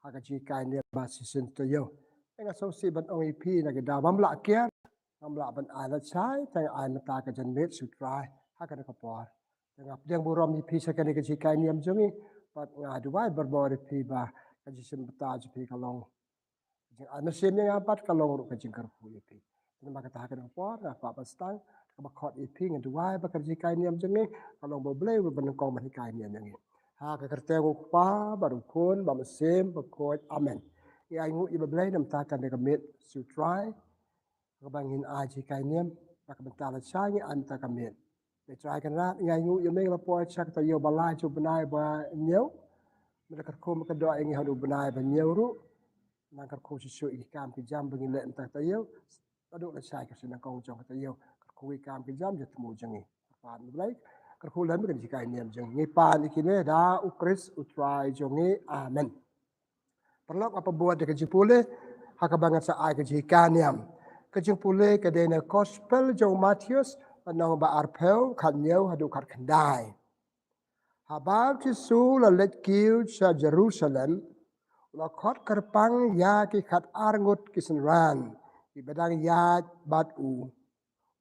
hakajikai ni basisin to yo enga so si ban ong ipi na gida bamla kia bamla ban ala chai tang ai mata ka jan met su try hakan ka por tengah yang buram ipi sakani kajikai ni amjongi pat nga duai berbor ipi ba kajisim bata jipi kalong jing ana sim yang apat kalong ru kajing karpu ipi nama kata hakan ka por na pa pastang ka bakot ipi nga duai ba kajikai ni amjongi kalong boble ban kong mahikai ni amjongi ha ka kerte ko pa baru kun ba mesim ba kot amen ya ngu iba blai nam ta kan de met su try ka bangin aji kai nem ba ka bentala changi an ta ka met de try kan rat ya ngu ye meng la po chak ta yo balai chu benai ba nyeu me ka ko ka do ngi hadu benai ba nyeu ru nang ka ko su i kam ki jam bangin le ta ta yo adu la chai ka sin kong jong ta yo ka ko i kam ki jam je tu jangi pa blai ka ko lam ka ji kai nem jeng ngi pa ni ki ne da u kris u try jongi amen perlu apa buat dekat jipule hakabangan sa ai kejikaniam kejipule kedena gospel jo Matius anong ba arpel kanyau hadu kar kendai habab Jesu la let kiu sa Jerusalem la khot kerpang ya ki khat arngut kisenran di bedang ya bat u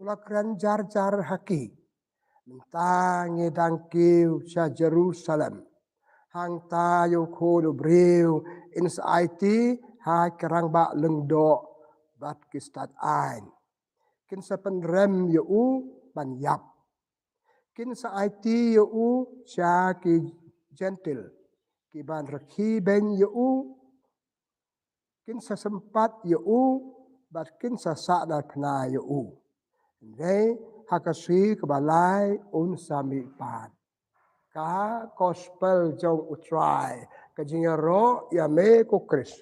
la kran jar jar haki mentangi dang kiu sa Jerusalem hang ta yo ko do breu in IT ha kerang ba leng do bat kistat ein kin sa pen rem yo u ban yap kin sa IT yo u sha ki gentle ki ban rakhi ben yo u kin sa sempat yo u bat kin sa dar pna yo u nei hakasui kebalai un sami pat ka gospel jong utrai ka jingero ya me ko kris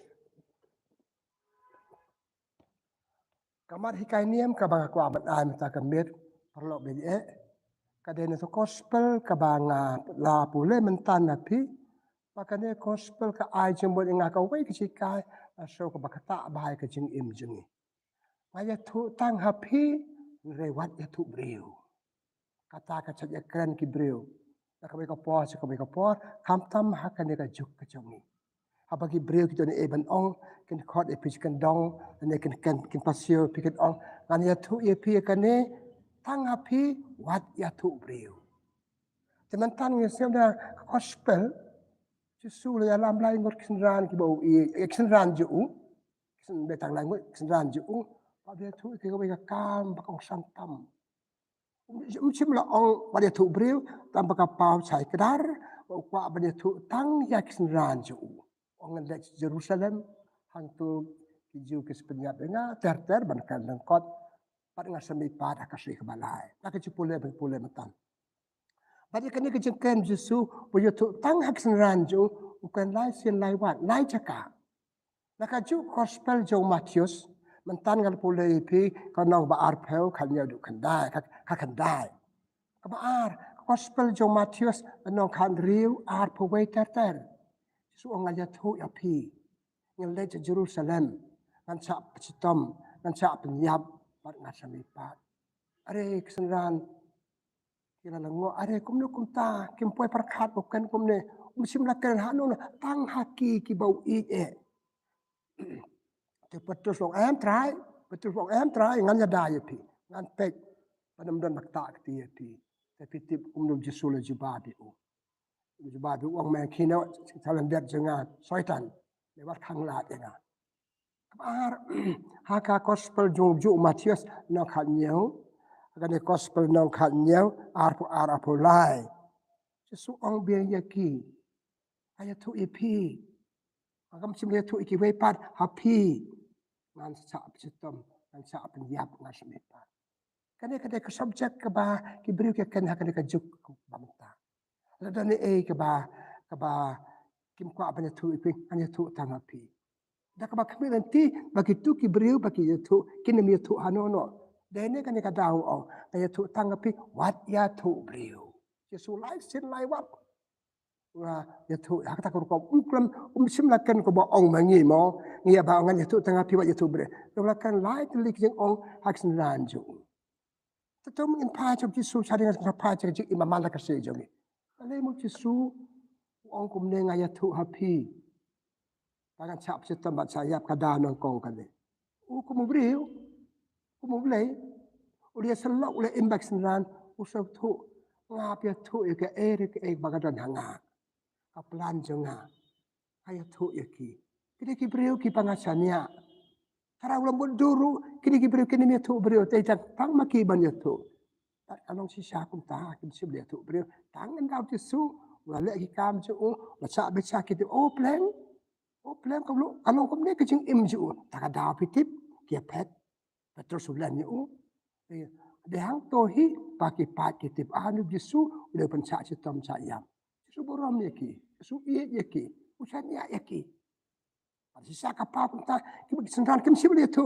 kamar hikai niam ka bang ko abat ai mata ka met perlo be ka den to gospel ka banga la pule mentan na pi pakane gospel ka ai jembon inga ka wei ki kai so ka bakata bai ka jing im jingi maya tu tang happy rewat ya tu breu kata ka chak ya kran ki breu kami kapor, kami kapor, kam tam hakan dia juk kejongi. Apa ki breu kita ni eben ong, kin kot epis kan dong, ni kin pasio piket ong, kan ya tu ye pi kan ni tang api wat ya tu breu. Teman tan ni sebenarnya gospel, Jesu le alam lain ngot kesenran ki bau kesenran ju, kesen betang lain ngot kesenran ju, apa dia tu ki kami kam bakong santam. Mungkin lah orang pada tu beriu tanpa kapal cai kedar, orang pada tu tang ya kesenran ju. Orang dari Jerusalem hantu kiju ke sepenyap dengar ter bankan lengkot pada ngas semi pada kasih kebalai. Tak kecipule berpule metan. Pada kini kejengken Jesu punya tu tang hak kesenran ju bukan lain sin lain wat lain cakap. Nak kaju gospel jo Matius mentan ngal pule ipi kanong ba arpel kanya du kendai ka kendai ka ba ar gospel jo Matius anong kan riu ar pawai ter su ngal ya thu ya pi ngal le Jerusalem ngan sa pecitom ngan sa penyap bat ngasami pat are kesenran kila lengo are kumno kumta kimpoi perkat bukan kumne musim lakan hanu tang haki ki bau i betul sok em try ngan ya dai pi ngan pek padam don bakta ti pi tapi tip umum Jesu le jubabi uang me kino salam biat jengat syaitan lewat khanglat ena ar haka gospel ju Matius no khat nyeu agane gospel no khat nyeu ar apolai Jesu ong biang yaki ayatu ipi agam simle tu iki wepat happy ngan sa psitom ngan sa penyap ngan semepa kane kade ke subjek ke ba ki beriu ke kan hakane ke juk bamta ladane ke ba kim kwa banya tu ipi anya tu tang happy da ka ba kami nanti bagi tu ki beriu bagi tu kini mi tu hanono dene kane ka dau ong anya tu tang happy wat ya tu beriu Yesu lai sin lai wat wa ya tu hak tak ko ukram simlakan ko ba ong mangi mo ngia ba ngan ya tu tengah piwat ya tu bre lakan lai telik jeng ong hak sin ranju tetum in pa chok Jesu chari ngan pa chok ji imam la ka se jogi ale mo Jesu ong kum ne nga ya tu happy Tangan cap setempat sayap kada nongkong kali. Kumu beriu. Kumu boleh. Udah selok oleh imbak senaran. Usah tu. Ngap ya tu ya ke ke bagadan hanga. Kapelan jenga. Ayat tu ya ki. Kini beriu ki pangasanya. Karena ulang buat dulu. Kini beriu kini ya tu beriu. Tidak pang maki banyak tu. Anong sisa kum ta. Kini si beriu tu beriu. Tangan kau tisu. Ngalek ki kam tu. Baca baca kita. Oh plan. Oh plan kalau kamu ni kecing imju, tak ada pitip, kia pet, terus ulannya dehang tohi pakai pat kitip anu bisu udah pencak sitam sayam, bisu borom yaki, bisu iye yaki, usahanya yaki. Sisa kapal kita kita sendiri kim sibel itu,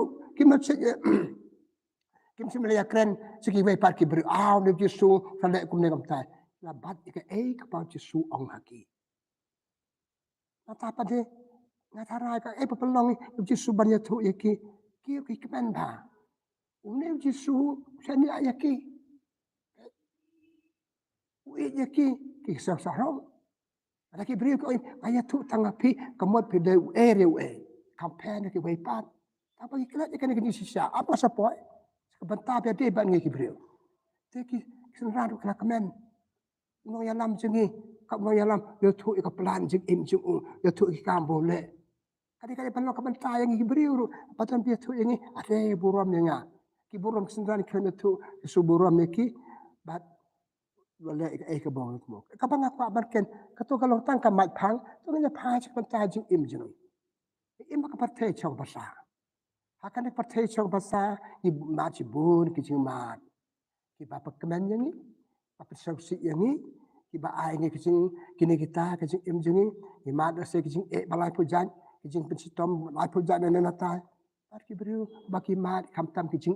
kim sibel keren segi wepat kibri, anu bisu sampai kum negam tay, labat ika kapal bisu ong haki. Apa deh? Ngatarai ka papalong Yesu banyak tu yaki ki kemanda. Une Yesu sani ayaki. Ue yaki ki sahrom. Ada ki beri ko ayat tu tangapi kamot pide ere campaign ki wepat. Apa ki kelat ikan ki sisa apa sapoi. Sebentar dia de ban ki beri. Teki senran kena kemen. Uno yalam jengi kap no yalam yo tu ka plan jing im jing yo tu ki kambole. Kali-kali panlo kabanta yang ibriu patan pia tu yang ada buram yang ki buram sendiri kena tu su buram neki bat wala ke bawang mo kapang aku abarken kato kalau tangka mat pang tu nya pa cik panta jing im jing im ka partai chong basa hakan partai chong basa i ma ci bun ki jing mat ki ba pakmen yang ni apa sausi yang ni ki ba ai ni ki jing kini kita ki jing im jing i mat se ki jing balai pujan kijing pensitom lai puja na natai par ki beriu baki mat kamtam kijing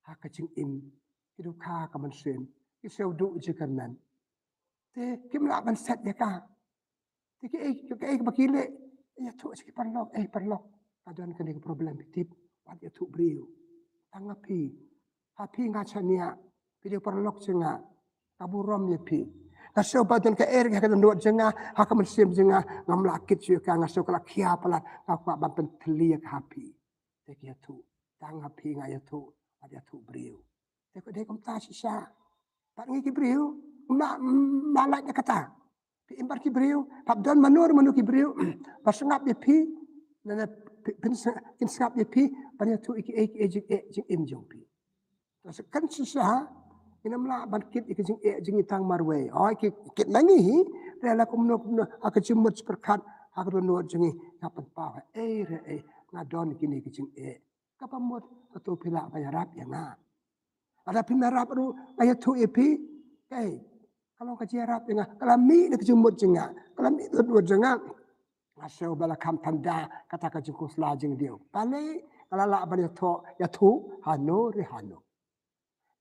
ha kijing im kidu kha ka man sen ki seu du je kanan te kim la ban set ya ka te ki baki le ya tu ki parlok parlok adan kan ni problem tip wat ya tu beriu tangapi ha pi ngachania video parlok cenga kaburom ya pi Kasih badan ke air ke nuat jengah, hak mensim jengah ngam lakit juga ngasih kelak kia pelat, kau bampen telia happy. Teki tu, tang happy ngaya tu, ada tu beriu. Teki dia kum tak sisa, tak ngi beriu, malaknya kata. Imbar ki beriu, pabdan manur ki beriu, pasengap dia pi, nana pinsengap dia pi, pada tu iki imjong pi. Terus kan sisa. Ina mla bangkit ikijing jing itang marwe. Oh ikit nangi rela kumno aku cimut seperkat aku no jingi kapan pa ngadon kini ikijing kapamot atau pila bayarap ya na. Ada pinarap ru ayat tu epi kalau kajiarap ya kalami na kicimut jinga kalami tu jinga ngasau bala kam tanda kata kajingkus lajing dia. Pale kalala bani to ya tu hano rehano.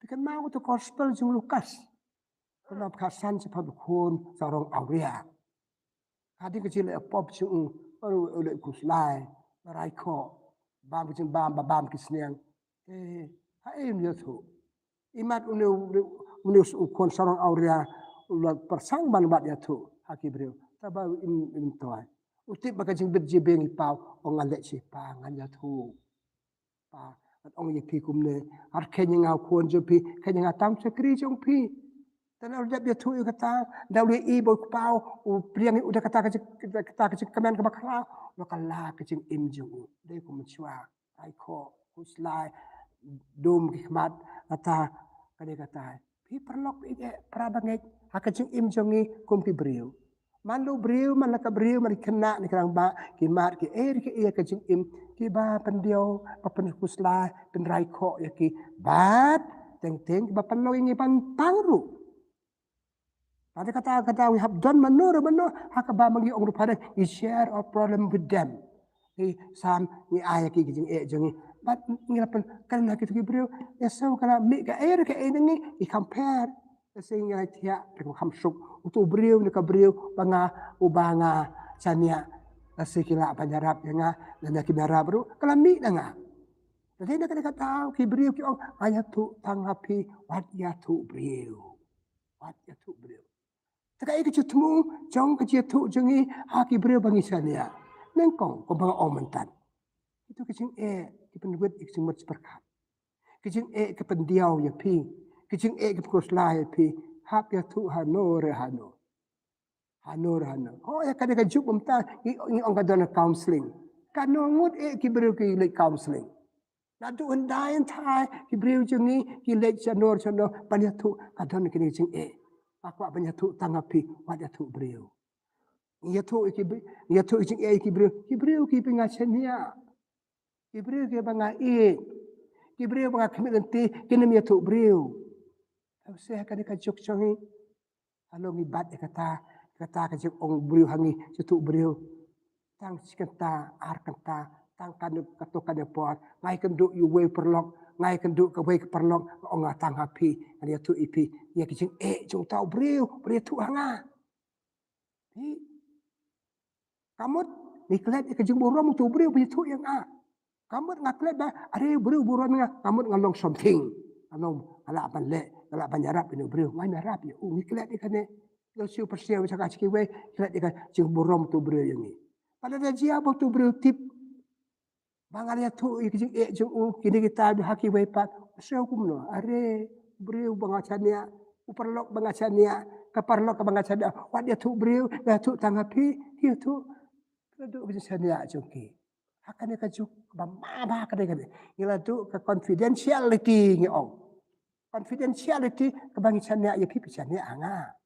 Bikin mau tu gospel jung Lukas. Kalau kasan cepat kun sarong Aurea. Kadi kecil pop jung oleh kuslai meraiko bam kecil bam kisniang. Hai dia tu. Imat unus ukon sarong Aurea ulat persang ban bat dia tu haki beriu. Tabaru im toai. Utip bakajing berjebeng pau ongalek si pangan dia tu. Pa ong ye pi kumne har kenya ngau kuon jo pi kenya ngatam sekri jong pi tanau dia tu kata dawe i bo pau u priang udah kata kecik kemen ke bakra lo kala kecing im jong dei kum chua ai ko kuslai dum hikmat kata kade kata pi perlok ide prabangai hakecing im jongi kum pi beriu Mandu beriu, manaka beriu, mari kena ni kerang ba, kimat ki ki iya kecing im, ki ba pendio, papen kuslah, penrai ko ya ki, bat, teng ba penlo ingi pantangru. Pada kata we have done manur, haka ba mangi ong rupade, we share our problem with them. Ki sam ni ayah ki kecing jengi, bat ngilapan kerana kita ki beriu, ya so kala mi ka ki nengi, i compare. Sehingga dia dengan hamsuk untuk beriu mereka beriu ubanga cania sekila panjarap yang dan kibara baru kelami dengan. Jadi dia kata tahu ki beriu ki ayat tu tanggapi wat ya tu beriu. Tekai ke cutmu jong ke tu jengi haki beriu bangi cania. nengkong ko mga omentan. Itu kecing kependuit iksin mat berkat. Kecing kependiau ya pi. Kecing kepekuslah ya pi. Hap ya tu hano. Oh ya kadang juk umta ni orang kadang counseling. Kano ngut kibru ki lek counseling. Nadu undain thai kibru jungi ki lek chanor panyatu kadang kini kecing Aku panyatu tangapi wad ya tu beriu. Ya tu kecing kibru ki pengachania. Kibru ki bangai Kibru bangai kementi kini ya tu beriu. Aku saya kadang juk changi. Halo ngibat kata kecik ong beriu hangi cetuk beriu tang sikenta ar kenta tang kanu katokan depot ngai kenduk yu we perlok ngai kenduk ke we perlok ong tang hapi dia tu ipi ya kicing jung tau beriu tu hanga hi kamut niklet ke jung borom tu beriu tu yang kamut ngaklet dah are beriu borom nga kamut ngalong something along ala panle ala panjarap ini beriu ngai merap ya niklet ikane Lo siu persia bisa kasih kiwe kira dia jeng borom tu beriu yang ni. Pada dia apa tu beriu tip. Bangalia tu jeng jeng kini kita haki we pat. Saya hukum no. Are beriu bangacania uperlok bangacania keparlok bangacania. Wat dia tu beriu dia tu tanggapi dia tu duduk bangacania jengki. Akan dia kajuk bamba kadang-kadang. Ila tu ke confidentiality ni ong. Confidentiality kebangacania ya pipicania anga.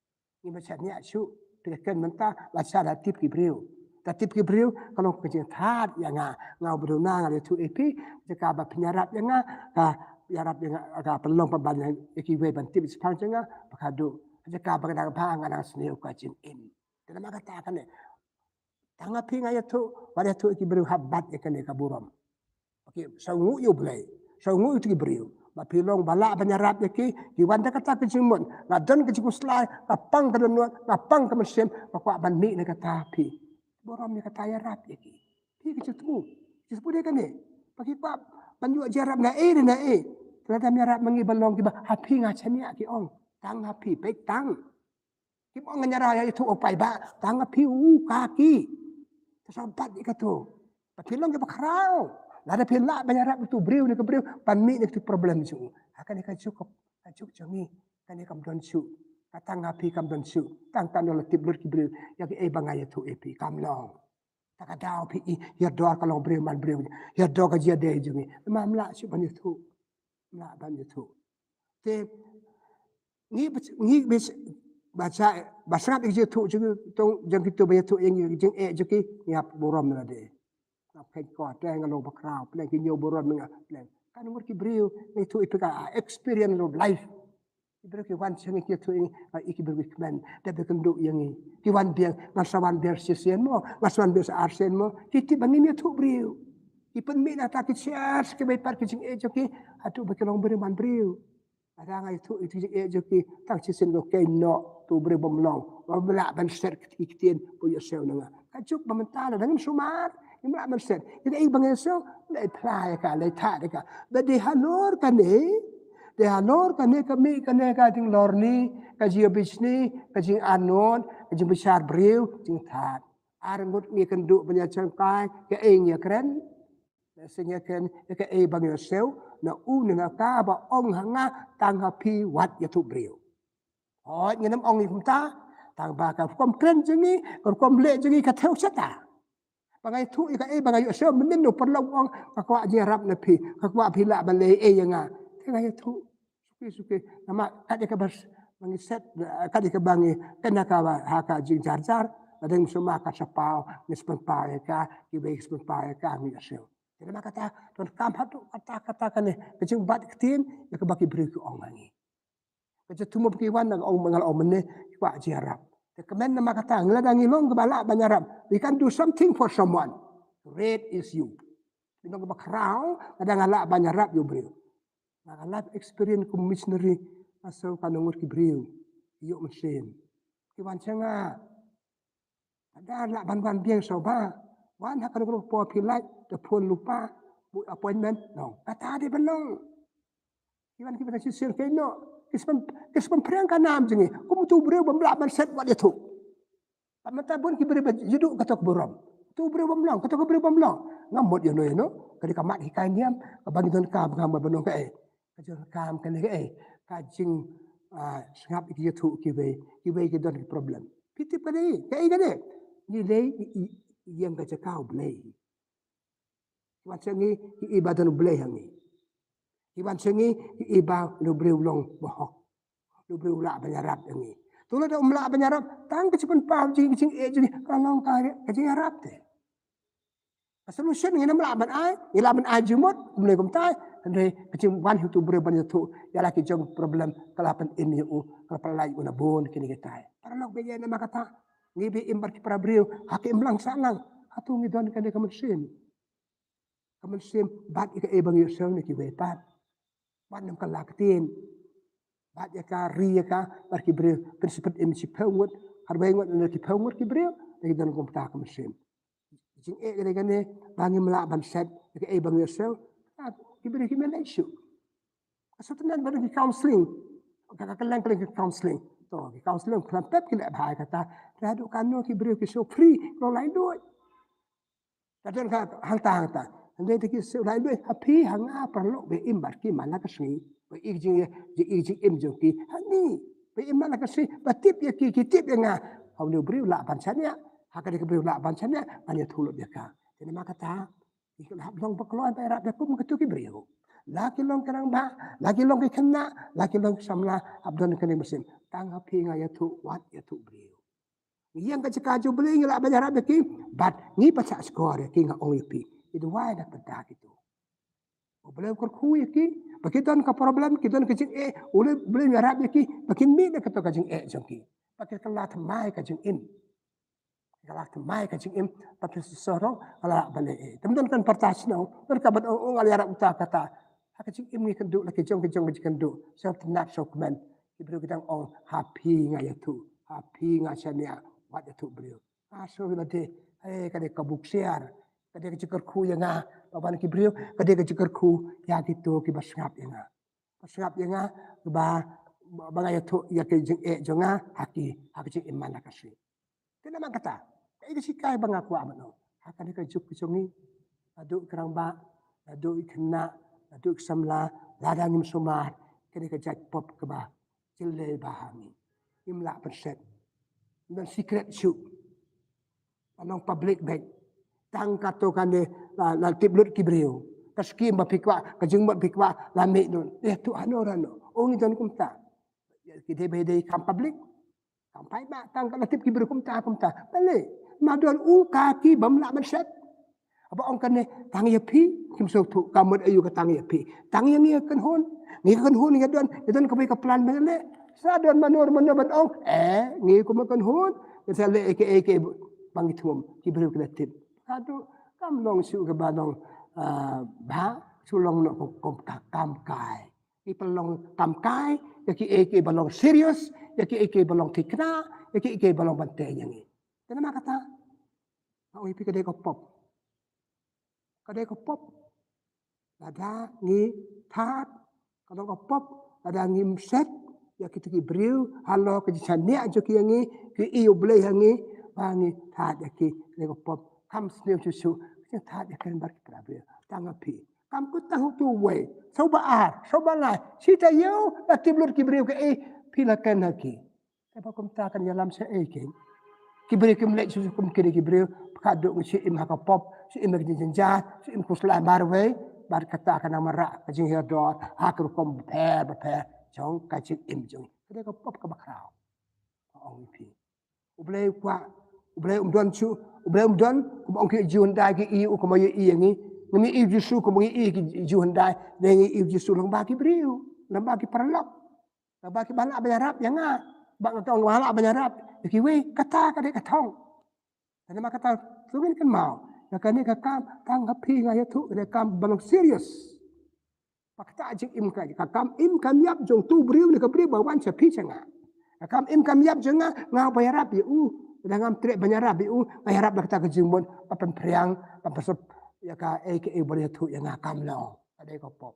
Ini macam ni asyuk tekan mentah laca datip kibriu. Datip kibriu kalau kerja tad yang ngau beruna ngale tu epi jika ba penyarap yang penyarap yang agak pelong pembanyan ekiwe bantip sepang cenga bakadu jika bagada bang ana sneu kacin in. Dalam kata kan tangapi ngaya tu pada tu kibriu habat ikan kaburam. Okey, sangu yo belai. Sangu itu kibriu. Mapilong balak penyarap yaki diwanda kata kecimun ngadon kecikuslah kapang kedenuan kapang kemesim pakwa bani ni kata api borom ni kata yarap yaki pi kecitu disebut dia kan ni pagi pak panju jarap na ternyata yarap mengi balong tiba api ngacani aki ong tang api baik tang ki ong nyarah itu opai ba tang api kaki tersampat ikatu papilong ke bakrau Lada pila banyak itu beriu ni ke beriu panmi ni itu problem itu. Akan ikan cukup jangi kan ikan don su. Katang api kam don su. Tang tanol tibur ki beriu yang bangai itu epi kam long. Tak ada api ya doa kalau beriu man beriu. Ya doa ka dia deh jangi. Mamla su ban itu. Mamla ban itu. Te ni baca basrat itu tong jang kita banyak tu yang jeng jeki ngap borom na deh. Kain kuat yang kalau berkerau, pelan kinyo boron menga pelan. Kan umur kibriu itu experience of life. Kibriu kiwan sengi kitu ini kibriu kman. Tapi kenduk yang ini kiwan biang ngasawan biar sisen mo, ngasawan biar arsen mo. Kiti bangin itu briu. Ipen mina takit siar sekebai par kicing ejoki. Aduh berkelong beri man briu. Ada itu ejoki tang sisen go kaino tu briu bomlong. Wabla ban ser kitien puyo sew nanga. Kajuk bamentala dengan sumar. Imra mersen. Jadi bangsa so lai play ka lai tha ka. Badi hanor kane. De hanor kane kami kane ka ting lorni ka jio bisni ka jing anon ka jing besar briu jing tha. Arngut mi kenduk punya cangkai ke ya keren. Senya ken ke bangsa so na na ka ba ong hanga tang hapi wat ya tu briu. Oh ngenam ong imta tang ba ka kom kren jengi kom le jengi ka theu sata. Bagai tu ika bagai so menenu perlu orang kakwa jerap nepi kakwa pila balai yang tengah itu suki nama kadi kabar mengiset kadi kebangi kena kawa haka jing jar ada semua kasapau nispen paeka kibe nispen paeka mi asel jadi maka kata ton kam hatu kata kan kecing bat ketin ya kebaki beri ke orang ngi kecing tumu kiwan nang ong mengal ong meneh kwa jerap Kemen nama kata ngeladang ilong kebala banyarap. We can do something for someone. Red is you. Ilong kebakrau kadang alak banyarap you beriu. Nah life experience kum missionary asal kanungur ki beriu. Yuk mesin. Kiwan cenga. Ada alak ban biang soba. Wan hak kanungur po pilai the phone lupa bu appointment. No. Kata dia belum. Kiwan kita sisir kaino. Kispan perang kanam jengi. Kumu tu beriu bembelak ban set wat itu. Pamata pun kiberi juduk katok borom. Tu beri bamlang, kata beri bamlang. Ngamut yo no. Kadi kamat hikai niam, bagi don kam ngam banong ka Kajon kam kan ka kajing sengap iki tu ki don problem. Pitip kadi, kade. Ni lei yang ka cakau blei. Macam ni iba dan blei hangi. Iban sengi iba lu beri ulong bohok. Lu beri ulak banyarap hangi. Tula da umla banyarap tang kecipen pam jing kalau kajing harap te. Solution ngina melaban ai, ilaban ai jumot, mulai kumtai, andai kecim wan hutu beri banyak tu, ya laki jong problem kalapan ini kalapan lai una bon kini kita. Para lok beja nama kata, ngibi imbar ki para beriu, haki imlang sanang, hatu ngidon kande kamersim. Kamersim bat ika ebang yusong ni kiwepat. Bat nam kalaktin. Bat yaka ri yaka, bar ki beriu, prinsipet imsi pengut, harbaingot nanti pengut ki beriu, lagi don kumta kamersim. Jing gane bangi melaban set ke bang yourself diberi himen isu asatunan baru di counseling kakak kalian ke counseling to di counseling pep kena bahaya kata radu kanu ki beri ki so free no lain duit kadang hangta ande ki so lain duit happy hanga perlu be imbar ki mana kasni be ijing imjo ki hani be imana kasni batip ya ki tip ya nga hau beri la pansanya haka dia beri lak bancanya banyak tulut dia ka. Jadi maka ta ikut long berkeluar perak dia pun ketu ki beri. Laki long kerang ba, laki long ki kena, laki long samla abdon kene mesin. Tang api nga ya tu wat ya tu beri. Yang ka cakaju beli ngala banyak dia ki, but ni pasak skor ya ki nga ong pi. Itu why dak pedak itu. Boleh kurku ya ki, bakitan ka problem kitan kecing boleh beli ngarap ya ki, bakin mi dak ketu kajing jongki. Pakai kelah mai kajing in. Kalau mai kacing im pakai sesorong kalau balik teman-teman kan pertas nau berkabat orang aliara uta kata kacing im ni kenduk lagi jong kenduk so tenat so kemen diberi kita orang happy ngaya tu happy ngacanya wat itu beliau so nanti kadek kabuk siar kadek kecikar ku yang bapak ki beliau kadek kecikar ku ya gitu ki basngap yang basngap yang bangaya tu ya ke jonga haki cing im mana kasih kenapa kata ini sikai bangaku amano. Akan dikajuk kecungi, aduk keramba, aduk kena, aduk samla, ladang im sumar, kini kejat pop kebah, jilai bahami, imla perset, dan secret shoot, anong public bank, tang kato kande la tiblut kibriu, kaskim bapikwa, kajung bapikwa, lamik nun, tu anorano, ongi dan kumta, kita beda kam public, sampai ba tang kalatip kibriu kumta, balik. Maduan kaki bamla berset. Apa orang kan tangi api, kim so tu kamut ayu ke tangi api. Tangi yang ni kan hon ni gaduan kepai kaplan bele. Saduan manor ban ong ni ko makan hon. Sale eke bangitum kibru kelatip. Aduh kam long su ke banong ba sulong no kom kam kai. Ipelong kam kai yaki eke balong serius, yaki eke balong tikna, yaki eke balong bantai yang ni. Kenapa kata? Kau ipi kadai kopop. Ada ngi tat. Kalau kopop ada ngi set. Ya kita ki beriu. Halo kejisan ni aja ki yangi. Ki iyo boleh yangi. Bangi tat ya ki kadai kopop. Kam senior susu. Kita tat ya kan bagi pada beriu. Tangapi. Kam ku tahu tu way. Soba lai. Sita yo. Lati blur ki beriu ke pilakan lagi. Apa kum takkan dalam seeking. Kibri kimlek susu kum kiri kibri kaduk si im hakapop si im jenjah si im kuslah barway bar kata akan amara kajing herdor hakru kom beper jong kajing im jong kede ko pop ka bakrao ong pi ublay umdon chu ublay umdon kum ong ki jun dai ki i u kum ye i ngi ngmi i jisu kum i ki jun dai ne ngi i jisu lang ba ki briu lang ba ki perlok lang ba ki bala bayarap yang bang tong wala bayarap kiwe kata kadek katong. Jadi mak kata sungin kan mau. Ya kani kakam tanggap hinga ya tu rekam balong serius. Pakta ajik im kai kakam im kam yap jong tu briu ni kabri bawan sepi cenga. Kakam im kam yap jenga ngau bayarap ya dengan trek bayarap ya bayarap kata kejumbon papan priang papan ya ka boleh tu yang ngakam lao. Ada kopop.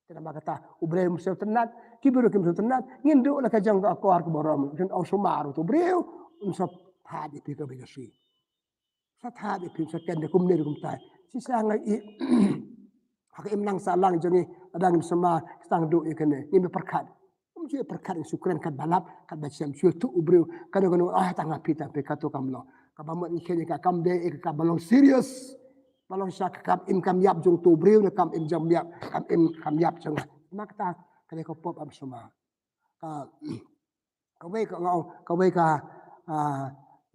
Jadi mak kata ubre musuh tenat kiburu kim tenat ngindu la kajang ka akor ke borom ken au sumaru tu breu unsap hadi pi ka bigasi Satha di pim saken de kum ne kum tai si sang ai hak im nang salang jongi adang sama sang do ikene ni me perkat je perkat sukran kat balap kat bacam tu ubreu kanu tanga pita pe kato kamlo kabamot ni kene ka kam de ka balong serious balong syak kam im kam yap jong tu breu ne kam im jam yap kam yap jong makta kene ko pop am suma ka we ka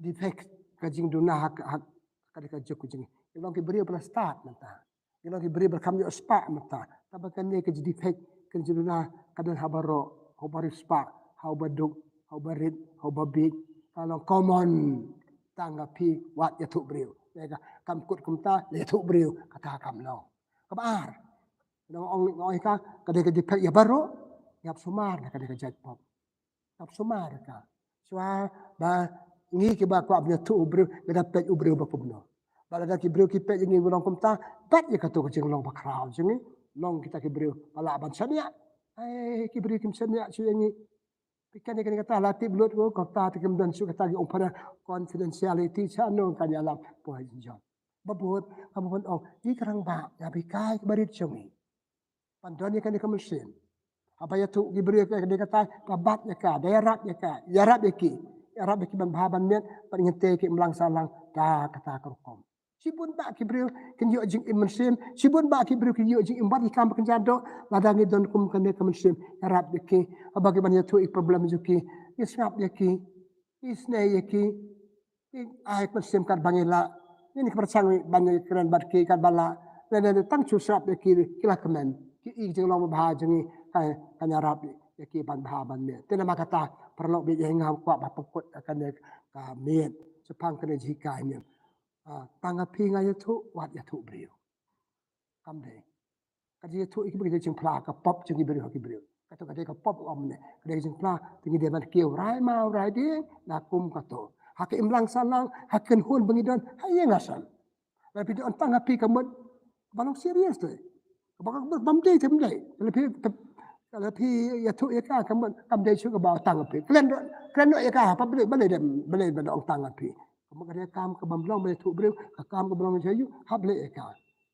defect ka jing duna hak ka jek jing ilong ki breu pla start mata ilong ki breu kam yo spa mata tabakan ne ka defect ka jing duna kadan habaro how spa, how baduk, how barit, how babig, kalau common tanggapi wat ya tu beriu. Mereka kam kut kumta ya tu beriu kata kam no. Kabar. Nong ka kadai ka dipak ya baru yap sumar kadai ka jat pop. Yap sumar ka. Swa ba ngi ki ba ko abnya tu beriu kada pet beriu ba pubno. Bala da ki beriu ki pet ngi nong kumta pat ya ka tu ka jing long ba kraw jingi. Long kita ki beriu pala ban sania. Ki beri kim sen ya su yang pikan ni kata latih belut ko kata tikem dan su kata gi opera confidentiality chano kan ya lap po hajjon babot kabon ong di karang ba ya bikai beri chumi pandon ni kan ni kamusin apa ya tu gi beri kata babat ya ka daerah ya ka yarab ya ki ban baban net pengete ki melang salang ta kata kerkom sibun ba ki beri ken yo jing imsim sibun ba ki beri ki yo jing imbat ikam ken jado ladangi don kum ken ne kamsim yarab ki abagi ban ya tu ik problem juki isngap ya ki isne ya ki ai kamsim kan bangila ini kepersang banyak keren bat ki kan bala dan tang susap ya ki kila kemen ki ik jing long bah jing kan yarab ya ki ban baban ne tena makata perlu bi ngam kwa ba pekut akan ne ka met sepang ken jikai ne tanggapi ngai tu wat ya tu beriu kam de kadi tu ik bagi jing pla ka pop jing beriu ki beriu kata kadi ka pop om ne kadi jing pla tingi de ban kiu rai mau rai di na kum ka to hak imlang salang hak ken hun bangidon haye ngasan tapi on tanggapi ka mod balong serius tu bakal bam de tem de tapi ya tu ya ka kam de chu ka ba tanggapi klen ya ka pa bele ba ong tanggapi kemudian kam ke bamblong boleh tu beriu, kam ke bamblong jayu, hab le eka.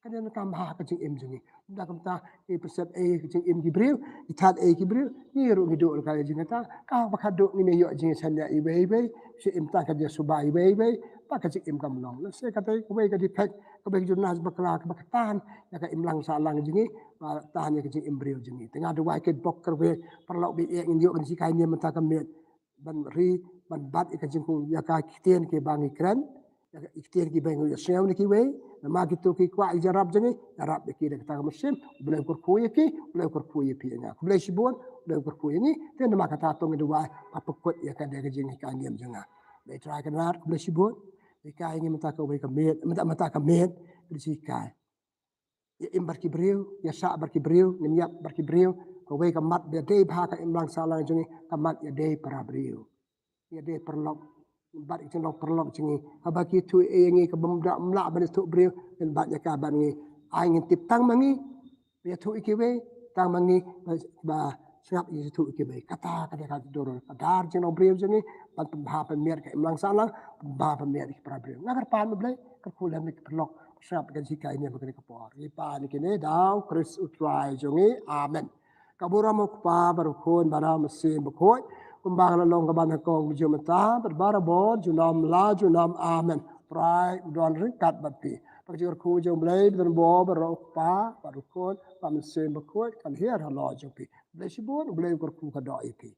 Kadang kam ha ke jing im jingi. Dah kam ta e persep e ke jing im ki beriu, itat e ki beriu, ni ru ni do ka jing ta, ka ba ka do ni me yo jing san ya ibe si im ta ka dia suba ibe pa ka jing im kam long. Le se kata ko be ka di pek, ko be jurnas bakla ka bakatan, ya ka im lang sa lang jingi, tahan ya ke jing im beriu jingi. Tengah do wa ke bok kerwe perlu be e ngi yo kan si kai ni mata ka met ban ri ban bat ika jingku ya ka kitien ki bangi kran ya ka kitien ki bangi ya sew ni ki we ma ki to ki kwa jarab jangi jarab ki de ta mesin boleh kur ku ye ki boleh kur ku ye pi nga boleh sibon boleh kur ku ye ni ten ma ka ta to ngi dua papukut ya ka de jingi ka ngiem janga be try kan rat boleh sibon ika ngi mata ka we ka met mata ka met di si ka ya imbar ki beriu ya sa bar ki beriu ni yap bar ki beriu ko we ka mat be de bha ka imlang sala jangi ka mat ya de para beriu ya de perlok bat itu lok perlok jingi habaki tu e ngi ke bemda mla ban tu beriu dan bat ya ka ban ngi ai ngi tip tang mangi ya tu ikiwe tang mangi ba singap i tu ikiwe kata ka doro dar jino beriu jingi ban ba pa mer ka imlang sala ba pa mer ki pra beriu ngagar pan ble ka kulan ni perlok singap kan sika ini bakani ka por ni pa ni kene daw kris utrai jingi amen kabura mo pa barukon bara mesin bakoi kumbang lalong kaban kong jumata berbara bon junam la junam amen prai don rikat bati pagjur ku jom blai dan bo berok pa barukon pamsen bakoi kan hier halo jopi blai sibun blai kur ku ka do ipi